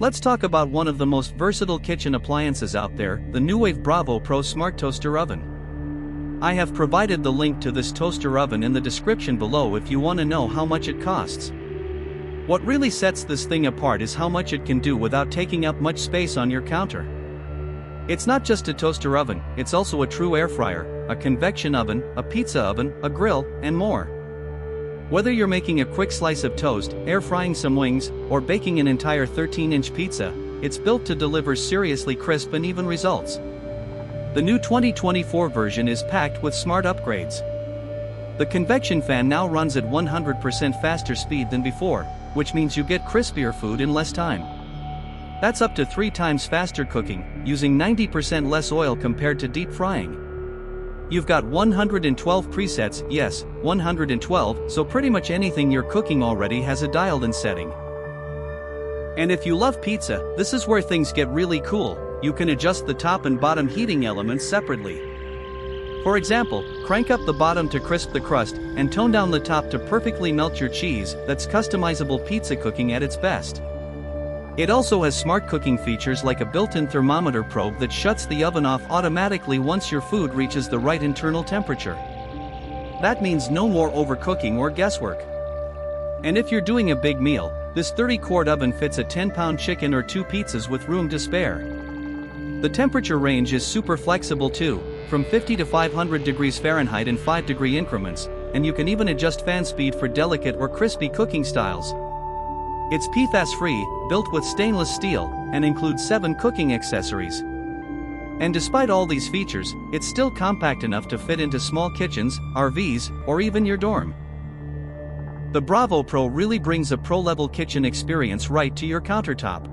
Let's talk about one of the most versatile kitchen appliances out there, the Nuwave Bravo Pro Smart Toaster Oven. I have provided the link to this toaster oven in the description below if you want to know how much it costs. What really sets this thing apart is how much it can do without taking up much space on your counter. It's not just a toaster oven, it's also a true air fryer, a convection oven, a pizza oven, a grill, and more. Whether you're making a quick slice of toast, air frying some wings, or baking an entire 13-inch pizza, it's built to deliver seriously crisp and even results. The new 2024 version is packed with smart upgrades. The convection fan now runs at 100% faster speed than before, which means you get crispier food in less time. That's up to 3 times faster cooking, using 90% less oil compared to deep frying. You've got 112 presets, yes, 112, so pretty much anything you're cooking already has a dialed-in setting. And if you love pizza, this is where things get really cool. You can adjust the top and bottom heating elements separately. For example, crank up the bottom to crisp the crust, and tone down the top to perfectly melt your cheese. That's customizable pizza cooking at its best. It also has smart cooking features like a built-in thermometer probe that shuts the oven off automatically once your food reaches the right internal temperature. That means no more overcooking or guesswork. And if you're doing a big meal, this 30-quart oven fits a 10-pound chicken or 2 pizzas with room to spare. The temperature range is super flexible too, from 50 to 500 degrees Fahrenheit in 5-degree increments, and you can even adjust fan speed for delicate or crispy cooking styles. It's PFAS-free, built with stainless steel, and includes 7 cooking accessories. And despite all these features, it's still compact enough to fit into small kitchens, RVs, or even your dorm. The Bravo Pro really brings a pro-level kitchen experience right to your countertop.